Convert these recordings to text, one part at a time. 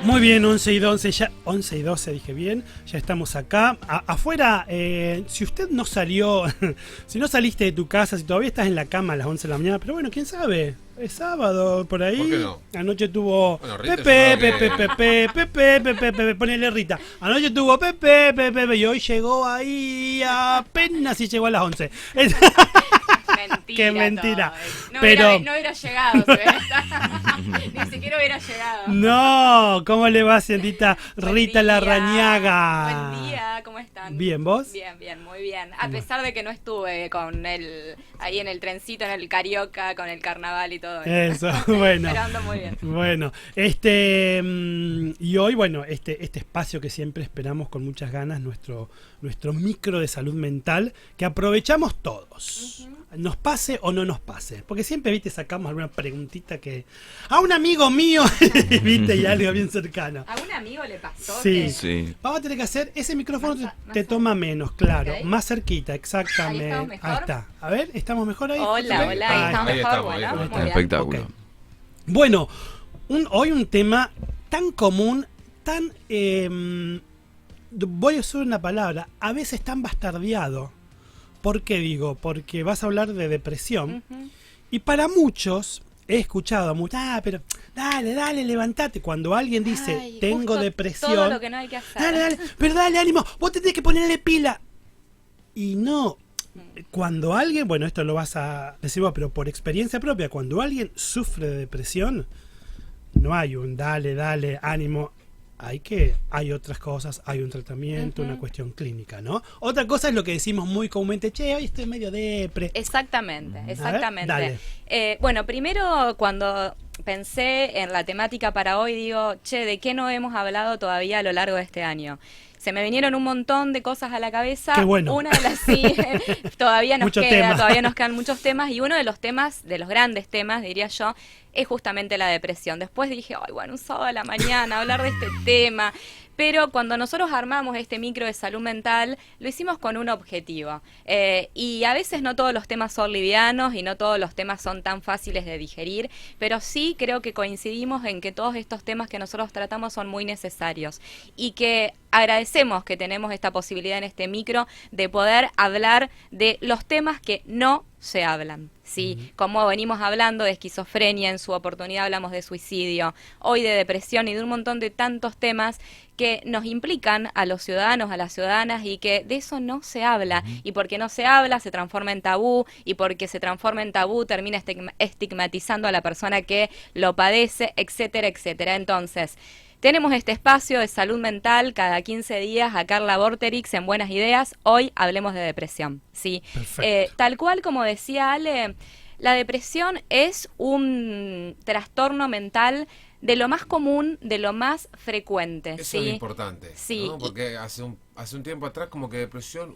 Muy bien, 11 y 12, ya 11 y 12 dije bien, ya estamos acá. Afuera, si usted no salió, si no saliste de tu casa, si todavía estás en la cama a las 11 de la mañana, pero bueno, quién sabe, es sábado, por ahí. ¿Por qué no? Anoche tuvo Bueno, Rita, Pepe, ponele Rita. Anoche tuvo Pepe, y hoy llegó ahí apenas si llegó a las 11. Mentira. Qué mentira. No, Pero no hubiera llegado. Ni siquiera hubiera llegado. no, ¿cómo le va, señorita Rita Larrañaga? Buen día, ¿cómo están? Bien, ¿vos? Bien, muy bien. A pesar de que no estuve con ahí en el trencito, en el Carioca, con el carnaval y todo eso. Bueno. Pero ando muy bien. Bueno, y hoy, bueno, este espacio que siempre esperamos con muchas ganas, nuestro micro de salud mental, que aprovechamos todos. Nos pase o no nos pase. Porque siempre, viste, sacamos alguna preguntita que... A un amigo mío, viste, y algo bien cercano. ¿A un amigo le pasó? Sí. Sí. Vamos a tener que hacer, ese micrófono Más te toma menos, claro. Ok. Más cerquita, exactamente. Ahí estamos mejor. Ahí está. A ver, ¿estamos mejor ahí? Hola, ¿Sí? hola, Ahí ahí estamos ahí mejor. estamos, ahí Bueno, estamos. muy bien. Espectáculo. Ok. Bueno, hoy un tema tan común, tan... voy a usar una palabra, a veces tan bastardeado. ¿Por qué digo? Porque vas a hablar de depresión. Ujú. Y para muchos, he escuchado a muchos, pero dale, levantate. Cuando alguien dice, Ay, tengo justo depresión, todo lo que no hay que hacer. dale, pero dale, ánimo, vos tenés que ponerle pila. Y no, cuando alguien, bueno, esto lo vas a decir vos, pero por experiencia propia, cuando alguien sufre de depresión, no hay un dale, ánimo. Hay otras cosas, hay un tratamiento, una cuestión clínica, ¿no? Otra cosa es lo que decimos muy comúnmente, che, hoy estoy medio depre. Exactamente. dale. Bueno, primero cuando pensé en la temática para hoy, digo, che, ¿de qué no hemos hablado todavía a lo largo de este año? Se me vinieron un montón de cosas a la cabeza. Qué bueno. Una de las sí, todavía nos Mucho queda, tema. todavía nos quedan muchos temas, y uno de los temas, de los grandes temas, diría yo, es justamente la depresión. Después dije, ay, bueno, un sábado a la mañana, hablar de este tema. Pero cuando nosotros armamos este micro de salud mental, lo hicimos con un objetivo. Y a veces no todos los temas son livianos y no todos los temas son tan fáciles de digerir, pero sí creo que coincidimos en que todos estos temas que nosotros tratamos son muy necesarios y que agradecemos que tenemos esta posibilidad en este micro de poder hablar de los temas que no se hablan. Sí, como venimos hablando de esquizofrenia, en su oportunidad hablamos de suicidio, hoy de depresión y de un montón de tantos temas que nos implican a los ciudadanos, a las ciudadanas, y que de eso no se habla. Y porque no se habla, se transforma en tabú, y porque se transforma en tabú, termina estigmatizando a la persona que lo padece, etcétera, etcétera. Entonces, tenemos este espacio de salud mental cada 15 días a Carla Vorterix en Buenas Ideas. Hoy hablemos de depresión. ¿Sí? Tal cual como decía Ale, la depresión es un trastorno mental de lo más común, de lo más frecuente. Eso ¿sí? es lo importante, Sí. ¿no? Porque hace un tiempo atrás como que depresión,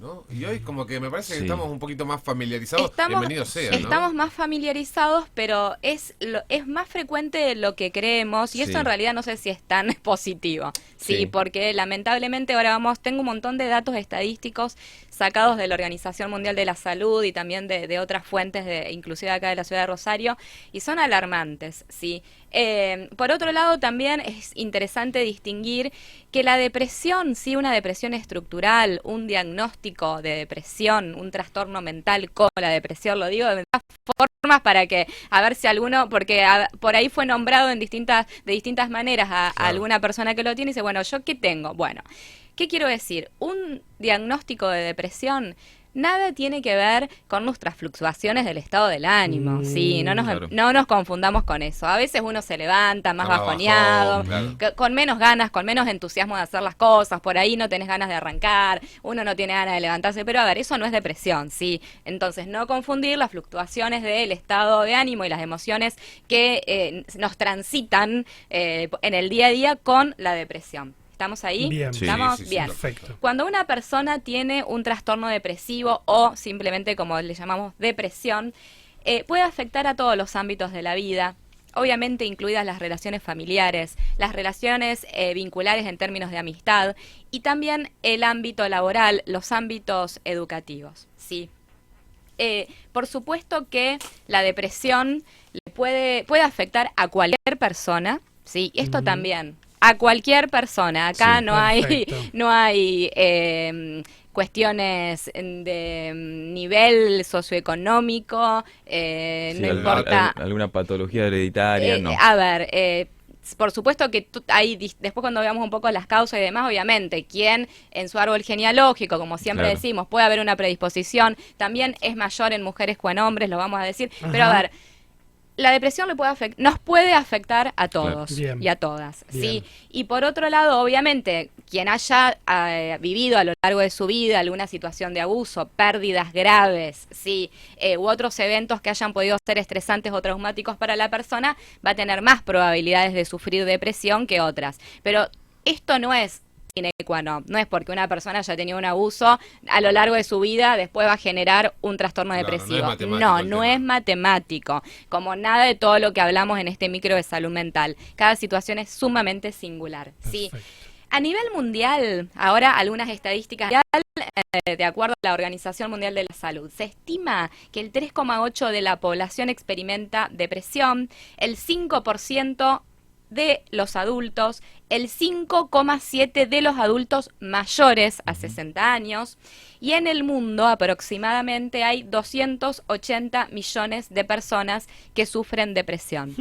¿no? Y hoy como que me parece que Sí. estamos un poquito más familiarizados, bienvenido sea, ¿no? Estamos más familiarizados, pero es más frecuente de lo que creemos, y Sí. eso en realidad no sé si es tan positivo, sí, Sí. porque lamentablemente ahora tengo un montón de datos estadísticos sacados de la Organización Mundial de la Salud y también de otras fuentes, inclusive acá de la ciudad de Rosario, y son alarmantes, sí. Por otro lado, también es interesante distinguir que la depresión, sí, una depresión estructural, un diagnóstico de depresión, un trastorno mental como la depresión, lo digo de formas para que, a ver si alguno, porque por ahí fue nombrado de distintas maneras a alguna persona que lo tiene y dice, bueno, ¿yo qué tengo? Bueno, ¿qué quiero decir? Un diagnóstico de depresión nada tiene que ver con nuestras fluctuaciones del estado del ánimo, ¿sí? Claro. No nos confundamos con eso. A veces uno se levanta más Está más bajoneado, bajón, claro. con menos ganas, con menos entusiasmo de hacer las cosas, por ahí no tenés ganas de arrancar, uno no tiene ganas de levantarse, pero a ver, eso no es depresión, ¿sí? Entonces, no confundir las fluctuaciones del estado de ánimo y las emociones que nos transitan en el día a día con la depresión. ¿Estamos ahí? Bien. Sí. ¿Estamos? Sí, sí, bien. Perfecto. Cuando una persona tiene un trastorno depresivo o simplemente como le llamamos depresión, puede afectar a todos los ámbitos de la vida, obviamente incluidas las relaciones familiares, las relaciones vinculares en términos de amistad y también el ámbito laboral, los ámbitos educativos, ¿sí? Por supuesto que la depresión puede afectar a cualquier persona, ¿sí? Esto también, a cualquier persona. Acá Sí, no hay, perfecto. no hay cuestiones de nivel socioeconómico, Sí, no importa. alguna patología hereditaria, no. A ver, por supuesto que después cuando veamos un poco las causas y demás, obviamente, quien en su árbol genealógico, como siempre Claro. decimos, puede haber una predisposición, también es mayor en mujeres que en hombres, lo vamos a decir, pero a Ajá. ver, la depresión nos puede afectar a todos Bien. y a todas, Bien. ¿sí? Y por otro lado, obviamente, quien haya vivido a lo largo de su vida alguna situación de abuso, pérdidas graves, ¿sí? U otros eventos que hayan podido ser estresantes o traumáticos para la persona, va a tener más probabilidades de sufrir depresión que otras. Pero esto no es sine qua non. No es porque una persona haya tenido un abuso a lo largo de su vida, después va a generar un trastorno Claro, no es depresivo. matemático No, el no tema. es matemático. Como nada de todo lo que hablamos en este micro de salud mental. Cada situación es sumamente singular. ¿Sí? Perfecto. A nivel mundial, ahora algunas estadísticas de acuerdo a la Organización Mundial de la Salud, se estima que el 3,8% de la población experimenta depresión, el 5% de los adultos, el 5,7% de los adultos mayores a 60 años, y en el mundo aproximadamente hay 280 millones de personas que sufren depresión.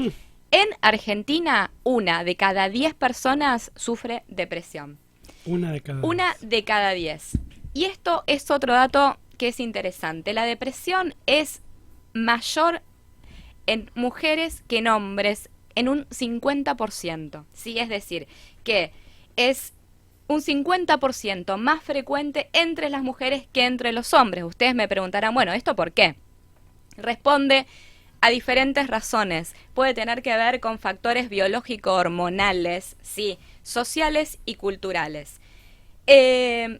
En Argentina, 1 de cada 10 personas sufre depresión. Una de cada Una 10. de cada 10. Y esto es otro dato que es interesante. La depresión es mayor en mujeres que en hombres en un 50%. ¿Sí? Es decir, que es un 50% más frecuente entre las mujeres que entre los hombres. Ustedes me preguntarán, bueno, ¿esto por qué? Responde a diferentes razones. Puede tener que ver con factores biológico-hormonales, sí, sociales y culturales. ¿Qué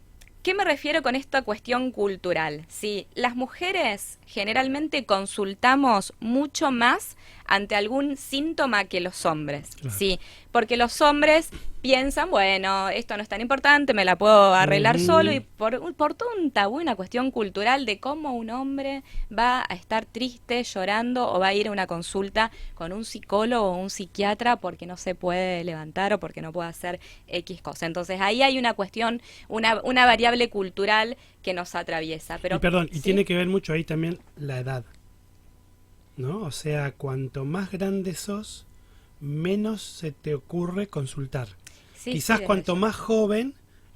me refiero con esta cuestión cultural? Sí, las mujeres generalmente consultamos mucho más ante algún síntoma que los hombres, Claro. sí, porque los hombres piensan, bueno, esto no es tan importante, me la puedo arreglar Ujú. solo, y por todo un tabú, una cuestión cultural de cómo un hombre va a estar triste, llorando, o va a ir a una consulta con un psicólogo o un psiquiatra porque no se puede levantar o porque no puede hacer X cosa. Entonces ahí hay una cuestión, una variable cultural que nos atraviesa. Pero, Y perdón, y ¿sí? tiene que ver mucho ahí también la edad, ¿no? O sea, cuanto más grande sos, menos se te ocurre consultar. Sí, Quizás sí, de cuanto hecho. más joven,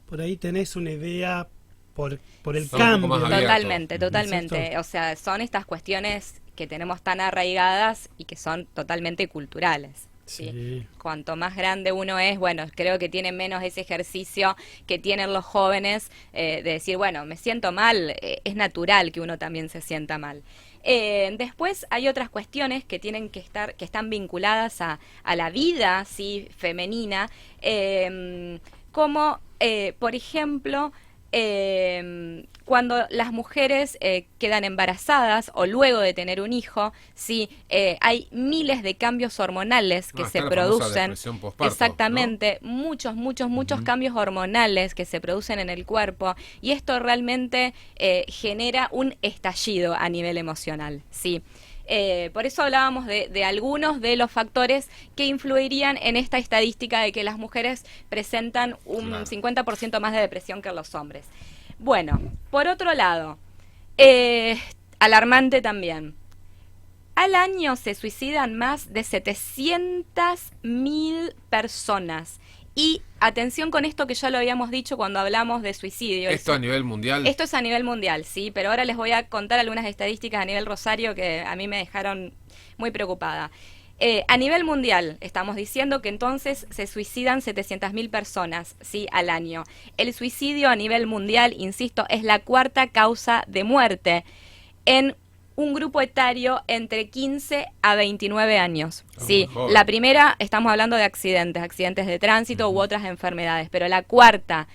por ahí tenés una idea por el Son un poco cambio. más abiertos. Totalmente, ¿No es totalmente. cierto? O sea, son estas cuestiones que tenemos tan arraigadas y que son totalmente culturales. ¿sí? Sí. Cuanto más grande uno es, bueno, creo que tiene menos ese ejercicio que tienen los jóvenes de decir, bueno, me siento mal, es natural que uno también se sienta mal. Después hay otras cuestiones que tienen que están vinculadas a la vida, sí, femenina, como por ejemplo cuando las mujeres quedan embarazadas o luego de tener un hijo, sí, hay miles de cambios hormonales que se está la famosa producen. depresión posparto, Exactamente, muchos cambios hormonales que se producen en el cuerpo, y esto realmente genera un estallido a nivel emocional, sí. Por eso hablábamos de algunos de los factores que influirían en esta estadística de que las mujeres presentan un Claro. 50% más de depresión que los hombres. Bueno, por otro lado, alarmante también. Al año se suicidan más de 700.000 personas. Y atención con esto que ya lo habíamos dicho cuando hablamos de suicidio. Esto a nivel mundial. Esto es a nivel mundial, sí, pero ahora les voy a contar algunas estadísticas a nivel Rosario que a mí me dejaron muy preocupada. A nivel mundial, estamos diciendo que entonces se suicidan 700.000 personas, sí, al año. El suicidio a nivel mundial, insisto, es la cuarta causa de muerte en un grupo etario entre 15 a 29 años. Sí, muy joven. la primera, estamos hablando de accidentes de tránsito u otras enfermedades, pero la cuarta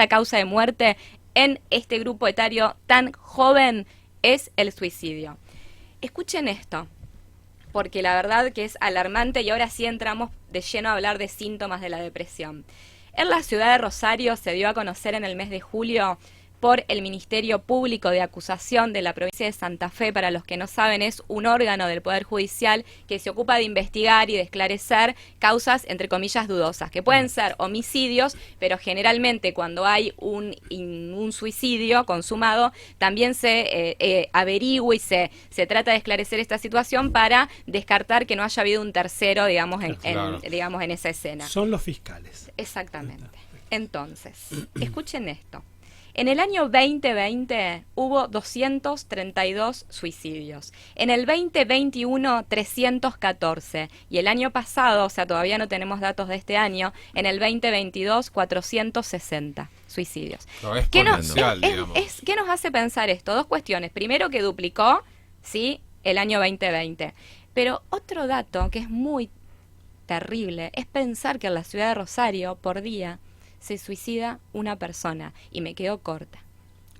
causa de muerte en este grupo etario tan joven es el suicidio. Escuchen esto, porque la verdad que es alarmante, y ahora sí entramos de lleno a hablar de síntomas de la depresión. En la ciudad de Rosario se dio a conocer en el mes de julio por el Ministerio Público de Acusación de la provincia de Santa Fe. Para los que no saben, es un órgano del Poder Judicial que se ocupa de investigar y de esclarecer causas, entre comillas, dudosas, que pueden ser homicidios, pero generalmente cuando hay un suicidio consumado, también se averigua y se trata de esclarecer esta situación para descartar que no haya habido un tercero, digamos, digamos, en esa escena. Son los fiscales. Exactamente. Entonces, escuchen esto. En el año 2020 hubo 232 suicidios. En el 2021, 314. Y el año pasado, o sea, todavía no tenemos datos de este año, en el 2022, 460 suicidios. No, es exponencial, digamos. ¿Qué nos hace pensar esto? Dos cuestiones. Primero, que duplicó, ¿sí?, el año 2020. Pero otro dato que es muy terrible es pensar que en la ciudad de Rosario, por día, se suicida una persona, y me quedo corta,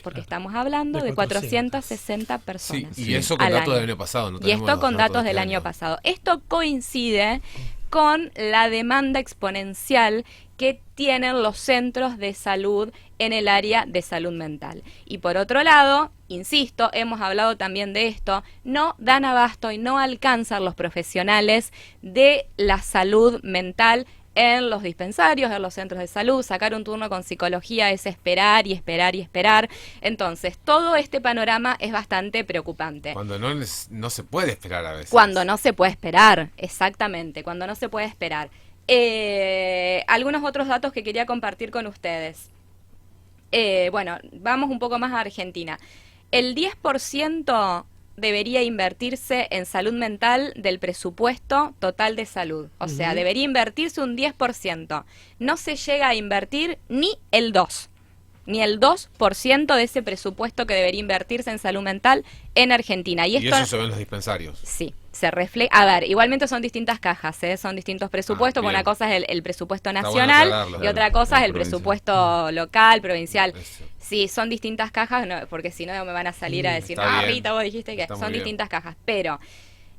porque Claro. estamos hablando de 460 Sí, personas. y eso con al datos año. del año pasado. No Y tenemos esto los con datos de del este año pasado. Esto coincide con la demanda exponencial que tienen los centros de salud en el área de salud mental. Y por otro lado, insisto, hemos hablado también de esto, no dan abasto y no alcanzan los profesionales de la salud mental en los dispensarios, en los centros de salud. Sacar un turno con psicología es esperar y esperar y esperar. Entonces, todo este panorama es bastante preocupante. Cuando no se puede esperar a veces. Cuando no se puede esperar, exactamente, cuando no se puede esperar. Algunos otros datos que quería compartir con ustedes. Bueno, vamos un poco más a Argentina. El 10% debería invertirse en salud mental del presupuesto total de salud. O sea, debería invertirse un 10%. No se llega a invertir ni el 2% de ese presupuesto que debería invertirse en salud mental en Argentina. Y esto, eso se ve en los dispensarios. sí, se refleja. A ver, igualmente son distintas cajas, ¿eh? Son distintos presupuestos. bien. Una cosa es el presupuesto Está bueno nacional aclararlo. y otra cosa es el provincia. presupuesto local, provincial. Eso. Sí, son distintas cajas, no, porque si no me van a salir a decir, Está no, bien. Rita, vos dijiste que Está muy son bien. distintas cajas. Pero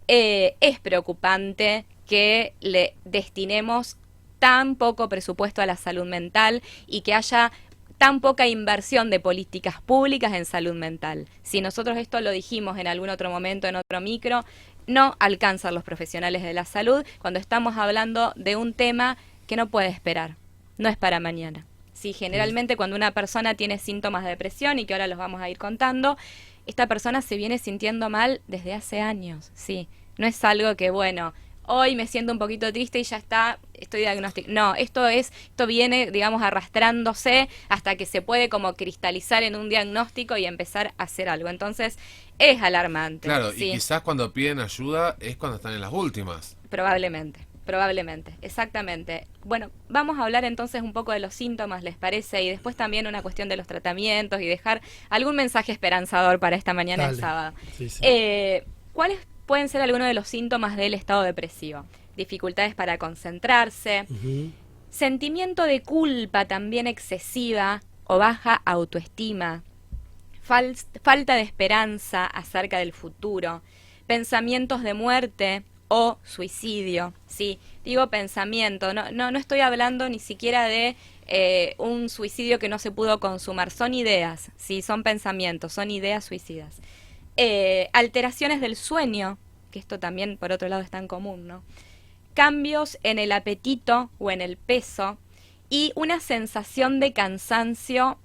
es preocupante que le destinemos tan poco presupuesto a la salud mental y que haya tan poca inversión de políticas públicas en salud mental. Si nosotros esto lo dijimos en algún otro momento, en otro micro, no alcanzan los profesionales de la salud cuando estamos hablando de un tema que no puede esperar, no es para mañana. Sí, generalmente cuando una persona tiene síntomas de depresión, y que ahora los vamos a ir contando, esta persona se viene sintiendo mal desde hace años, sí. No es algo que, bueno, hoy me siento un poquito triste y ya está, estoy diagnosticado. No, esto viene, digamos, arrastrándose hasta que se puede como cristalizar en un diagnóstico y empezar a hacer algo. Entonces, es alarmante. Claro, sí. y quizás cuando piden ayuda es cuando están en las últimas. Probablemente, exactamente. Bueno, vamos a hablar entonces un poco de los síntomas, ¿les parece? Y después también una cuestión de los tratamientos y dejar algún mensaje esperanzador para esta mañana Dale. de sábado. Sí, sí. ¿Cuáles pueden ser algunos de los síntomas del estado depresivo? Dificultades para concentrarse, Ujú. sentimiento de culpa también excesiva o baja autoestima, falta de esperanza acerca del futuro, pensamientos de muerte o suicidio. Sí, digo pensamiento, no estoy hablando ni siquiera de un suicidio que no se pudo consumar, son ideas, sí, son pensamientos, son ideas suicidas. Alteraciones del sueño, que esto también por otro lado es tan común, ¿no? Cambios en el apetito o en el peso y una sensación de cansancio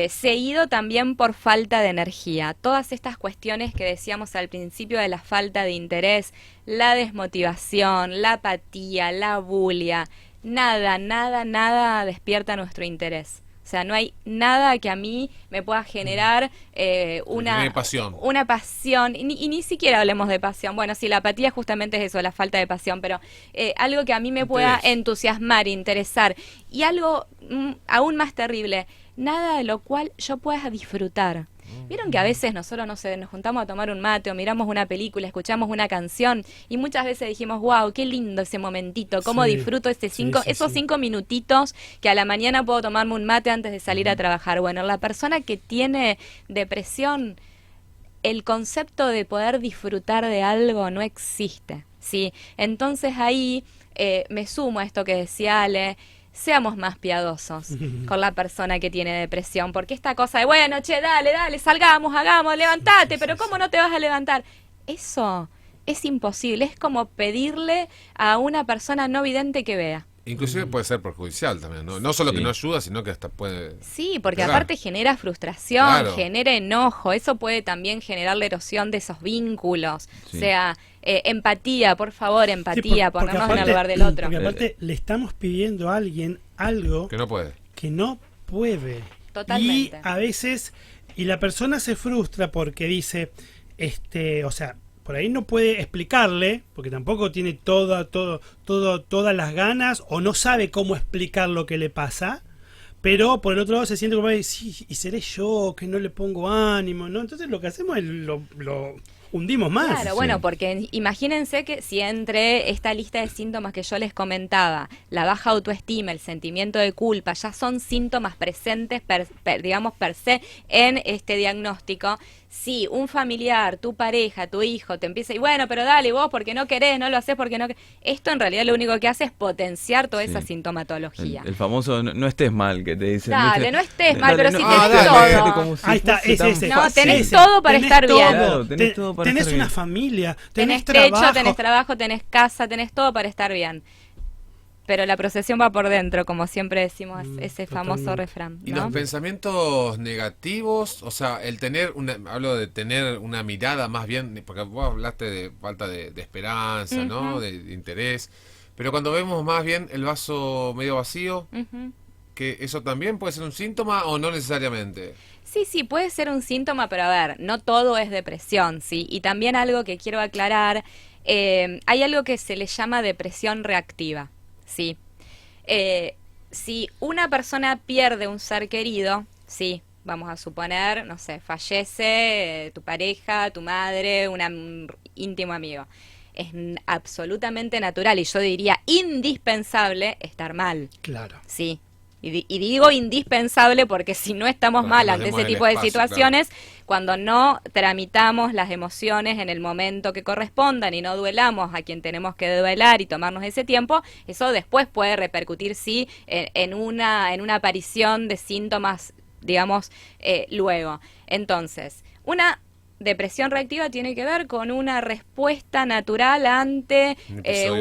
seguido también por falta de energía. Todas estas cuestiones que decíamos al principio de la falta de interés, la desmotivación, la apatía, la bulia, nada despierta nuestro interés. O sea, no hay nada que a mí me pueda generar una pasión. Y ni siquiera hablemos de pasión. Bueno, sí, la apatía justamente es eso, la falta de pasión, pero algo que a mí me pueda entusiasmar, interesar. Y algo aún más terrible, nada de lo cual yo pueda disfrutar. Vieron que a veces nosotros, no sé, nos juntamos a tomar un mate o miramos una película, escuchamos una canción y muchas veces dijimos, wow, qué lindo ese momentito, cómo Sí, disfruto esos sí. 5 minutitos que a la mañana puedo tomarme un mate antes de salir a trabajar. Bueno, la persona que tiene depresión, el concepto de poder disfrutar de algo no existe, ¿sí? Entonces ahí me sumo a esto que decía Ale, seamos más piadosos con la persona que tiene depresión, porque esta cosa de, bueno, che, dale, salgamos, hagamos, levantate, pero ¿cómo no te vas a levantar? Eso es imposible, es como pedirle a una persona no vidente que vea. Inclusive puede ser perjudicial también, ¿no? No solo Sí. que no ayuda, sino que hasta puede... Sí, porque pegar. aparte genera frustración, Claro. genera enojo, eso puede también generar la erosión de esos vínculos. Sí. O sea, empatía, por favor, Sí, empatía, porque ponernos en el aparte- lugar del otro. Porque aparte le estamos pidiendo a alguien algo Que no puede. que no puede. Totalmente. Y a veces, y la persona se frustra porque dice, o sea, por ahí no puede explicarle, porque tampoco tiene todas las ganas, o no sabe cómo explicar lo que le pasa, pero por el otro lado se siente como, sí, y seré yo que no le pongo ánimo, ¿no? Entonces lo que hacemos es lo hundimos más. Claro, Sí. bueno, porque imagínense que si entre esta lista de síntomas que yo les comentaba, la baja autoestima, el sentimiento de culpa, ya son síntomas presentes, digamos, per se, en este diagnóstico. Si un familiar, tu pareja, tu hijo te empieza y bueno, pero dale vos porque no querés, no lo haces porque no querés. Esto en realidad lo único que hace es potenciar toda esa Sí. sintomatología. El famoso no estés mal que te dicen. Dale, ¿viste? no estés mal, pero si no, tenés dale, todo. como si Ahí está, fuese ese, tan ese. No, fácil. tenés Ese. todo para estar bien. Claro, tenés todo para tenés estar una bien. familia, Tenés trabajo. techo, tenés trabajo, tenés casa, tenés todo para estar bien. Pero la procesión va por dentro, como siempre decimos, ese famoso totalmente. refrán, Y ¿no? los pensamientos negativos, o sea, el tener hablo de tener una mirada más bien, porque vos hablaste de falta de esperanza, ¿no? Ujú. De interés, pero cuando vemos más bien el vaso medio vacío, Ujú. que eso también puede ser un síntoma o no necesariamente. Sí, puede ser un síntoma, pero a ver, no todo es depresión, ¿sí? Y también algo que quiero aclarar, hay algo que se le llama depresión reactiva, ¿sí? Si una persona pierde un ser querido, sí, vamos a suponer, no sé, fallece tu pareja, tu madre, un íntimo amigo. Es absolutamente natural y yo diría indispensable estar mal. Claro. Sí. Y digo indispensable porque si no estamos Porque mal nos ante demos ese el tipo de espacio, situaciones, cuando no tramitamos las emociones en el momento que correspondan y no duelamos a quien tenemos que duelar y tomarnos ese tiempo, eso después puede repercutir, sí, en una aparición de síntomas, digamos, luego. Entonces, una depresión reactiva tiene que ver con una respuesta natural ante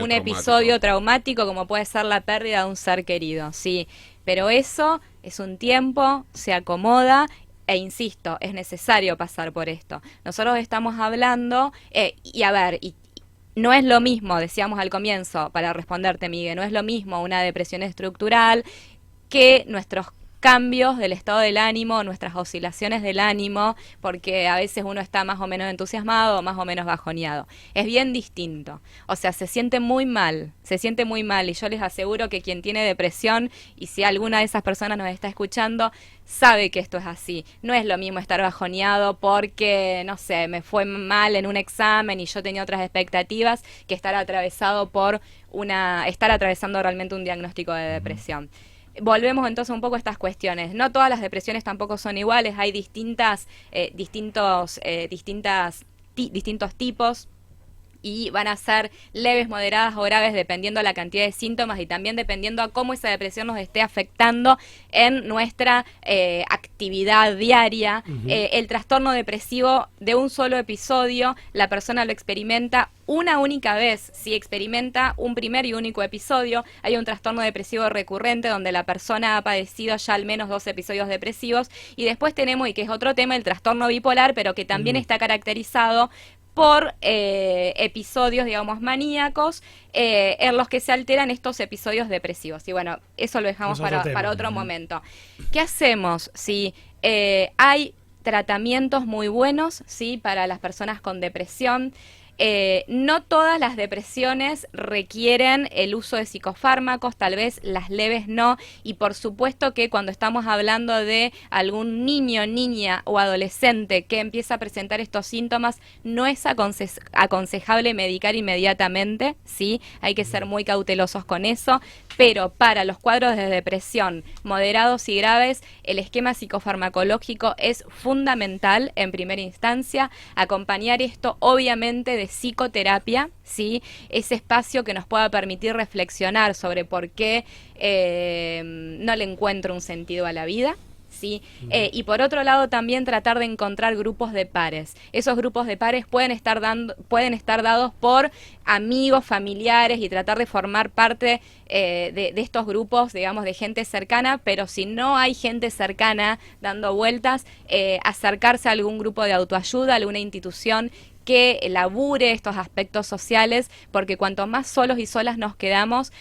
un episodio traumático como puede ser la pérdida de un ser querido, sí, pero eso es un tiempo, se acomoda e insisto, es necesario pasar por esto. Nosotros estamos hablando, y a ver, y no es lo mismo, decíamos al comienzo, para responderte, Miguel, no es lo mismo una depresión estructural que nuestros cambios del estado del ánimo, nuestras oscilaciones del ánimo, porque a veces uno está más o menos entusiasmado o más o menos bajoneado. Es bien distinto. O sea, se siente muy mal, y yo les aseguro que quien tiene depresión, y si alguna de esas personas nos está escuchando, sabe que esto es así. No es lo mismo estar bajoneado porque, no sé, me fue mal en un examen y yo tenía otras expectativas, que estar atravesando realmente un diagnóstico de depresión. Volvemos entonces un poco a estas cuestiones. No todas las depresiones tampoco son iguales, hay distintos tipos y van a ser leves, moderadas o graves dependiendo de la cantidad de síntomas y también dependiendo a cómo esa depresión nos esté afectando en nuestra actividad diaria. El trastorno depresivo de un solo episodio, la persona lo experimenta una única vez. Si experimenta un primer y único episodio, hay un trastorno depresivo recurrente donde la persona ha padecido ya al menos 2 episodios depresivos, y después tenemos, y que es otro tema, el trastorno bipolar, pero que también está caracterizado por episodios, digamos, maníacos, en los que se alteran estos episodios depresivos. Y bueno, eso lo dejamos para otro momento. ¿Qué hacemos si hay tratamientos muy buenos, sí, para las personas con depresión? No todas las depresiones requieren el uso de psicofármacos, tal vez las leves no, y por supuesto que cuando estamos hablando de algún niño, niña o adolescente que empieza a presentar estos síntomas, no es aconsejable medicar inmediatamente, ¿sí? Hay que ser muy cautelosos con eso. pero para los cuadros de depresión moderados y graves, el esquema psicofarmacológico es fundamental en primera instancia, acompañar esto obviamente de psicoterapia, ¿sí? Ese espacio que nos pueda permitir reflexionar sobre por qué no le encuentro un sentido a la vida. ¿Sí? Y por otro lado también tratar de encontrar grupos de pares. Esos grupos de pares pueden estar dados por amigos, familiares, y tratar de formar parte de estos grupos, digamos, de gente cercana, pero si no hay gente cercana dando vueltas, acercarse a algún grupo de autoayuda, alguna institución que elabore estos aspectos sociales, porque cuanto más solos y solas nos quedamos,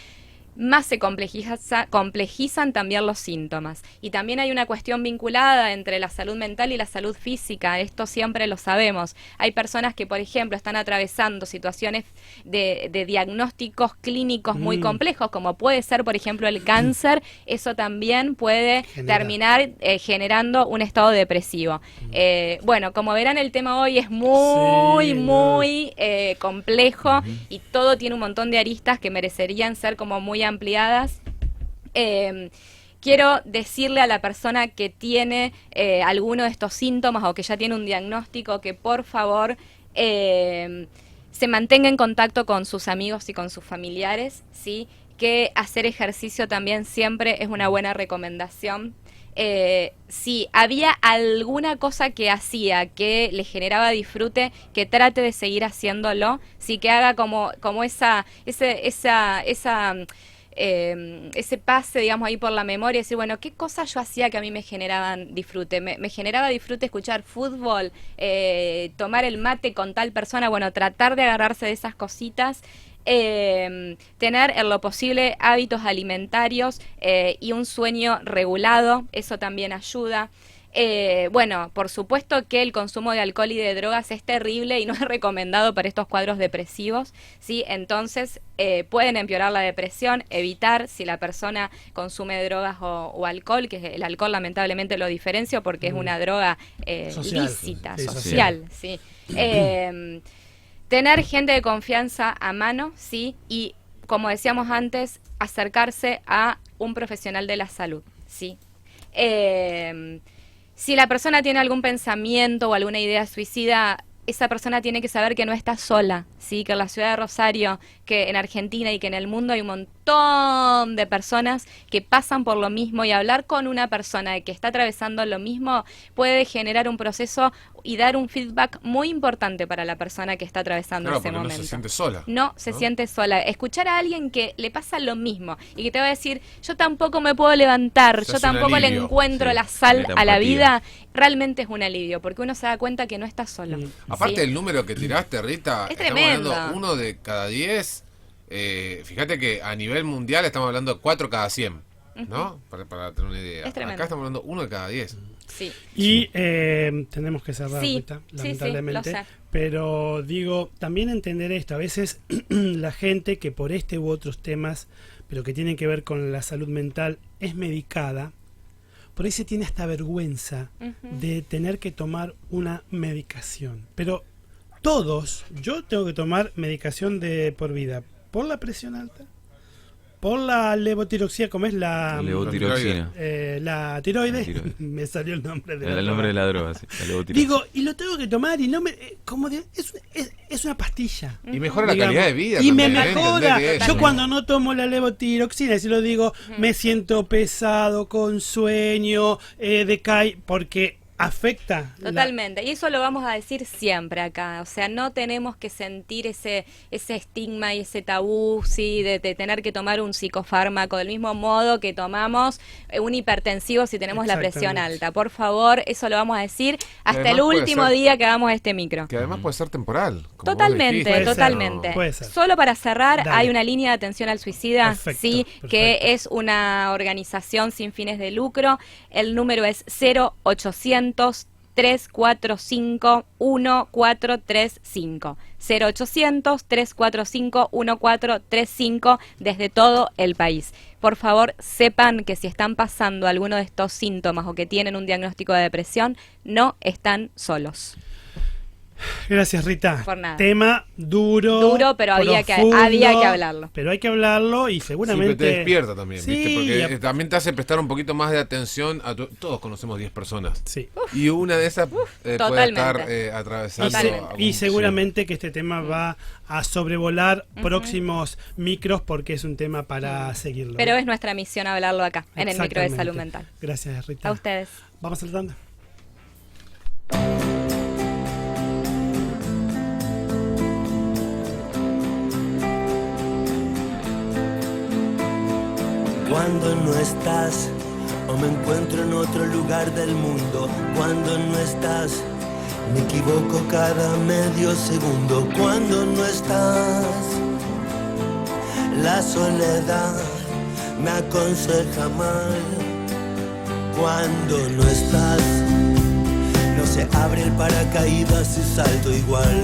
más se complejizan también los síntomas. Y también hay una cuestión vinculada entre la salud mental y la salud física, esto siempre lo sabemos. Hay personas que, por ejemplo, están atravesando situaciones de diagnósticos clínicos muy complejos, como puede ser, por ejemplo, el cáncer. Eso también puede terminar generando un estado depresivo. Bueno, como verán, el tema hoy es muy complejo, y todo tiene un montón de aristas que merecerían ser como muy ampliadas. Quiero decirle a la persona que tiene alguno de estos síntomas o que ya tiene un diagnóstico que por favor se mantenga en contacto con sus amigos y con sus familiares, ¿sí? Que hacer ejercicio también siempre es una buena recomendación. Si había alguna cosa que hacía que le generaba disfrute, que trate de seguir haciéndolo, sí, que haga como ese pase, digamos, ahí por la memoria, y decir, bueno, ¿qué cosas yo hacía que a mí me generaban disfrute? Me generaba disfrute escuchar fútbol, tomar el mate con tal persona, bueno, tratar de agarrarse de esas cositas. Tener en lo posible hábitos alimentarios y un sueño regulado, eso también ayuda. Bueno, por supuesto que el consumo de alcohol y de drogas es terrible y no es recomendado para estos cuadros depresivos, ¿sí? Entonces pueden empeorar la depresión. Evitar, si la persona consume drogas o alcohol, que el alcohol lamentablemente lo diferencio porque es una droga lícita, social, ¿sí? Tener gente de confianza a mano, ¿sí? Y, como decíamos antes, acercarse a un profesional de la salud, ¿sí? Si la persona tiene algún pensamiento o alguna idea suicida, esa persona tiene que saber que no está sola, ¿sí? Que en la ciudad de Rosario, que en Argentina y que en el mundo hay un montón de personas que pasan por lo mismo, y hablar con una persona que está atravesando lo mismo puede generar un proceso y dar un feedback muy importante para la persona que está atravesando ese momento. No se siente sola. No se siente sola. Escuchar a alguien que le pasa lo mismo y que te va a decir, yo tampoco me puedo levantar, yo tampoco le encuentro la sal a la vida, realmente es un alivio, porque uno se da cuenta que no está solo. Aparte, el número que tiraste, Rita, es tremendo. Estamos hablando 1 de cada 10. Fíjate que a nivel mundial estamos hablando 4 cada 100, ¿no? Para tener una idea. Acá estamos hablando 1 de cada 10. Sí. Y tenemos que cerrar, Rita, lamentablemente. Lo sé. Pero digo, también entender esto. A veces la gente que por este u otros temas, pero que tienen que ver con la salud mental, es medicada. Por ahí se tiene hasta vergüenza de tener que tomar una medicación. Pero todos, yo tengo que tomar medicación de por vida. Por la presión alta, por la levotiroxina, ¿cómo es la levotiroxina? La tiroides. Me salió el nombre de la droga, sí, la levotiroxina. Digo, y lo tengo que tomar y no me... es una pastilla. Y mejora la calidad de vida. Y también, me mejora. Yo eso. cuando no tomo la levotiroxina, si lo digo, me siento pesado, con sueño, decae, porque afecta. Totalmente, y eso lo vamos a decir siempre acá, o sea, no tenemos que sentir ese estigma y ese tabú, sí, de tener que tomar un psicofármaco del mismo modo que tomamos un hipertensivo si tenemos la presión alta. Por favor, eso lo vamos a decir hasta el último día que hagamos este micro. Que además puede ser temporal. Totalmente. Puede ser. Solo para cerrar, Dale. Hay una línea de atención al suicida, Perfecto, sí, perfecto. que es una organización sin fines de lucro. El número es 0800-345-1435. 0800-345-1435 desde todo el país. Por favor, sepan que si están pasando alguno de estos síntomas o que tienen un diagnóstico de depresión, no están solos. Gracias, Rita. Por nada. Tema duro. Duro, pero había que hablarlo. Pero hay que hablarlo y Siempre seguramente. te despierta también, Sí, ¿viste? Porque y a- también te hace prestar un poquito más de atención a todos conocemos 10 personas. Sí. Y una de esas puede totalmente. estar Y, atravesando. Totalmente. algún- y seguramente que este tema va a sobrevolar próximos micros porque es un tema para seguirlo. Pero es nuestra misión hablarlo acá, en el micro de Exactamente. salud mental. Gracias, Rita. A ustedes. Vamos al tanda. Cuando no estás o me encuentro en otro lugar del mundo, cuando no estás me equivoco cada medio segundo. Cuando no estás, la soledad me aconseja mal. Cuando no estás, no se abre el paracaídas y salto igual.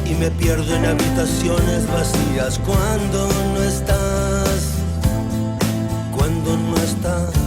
Y me pierdo en habitaciones vacías. Cuando no estás, cuando no estás.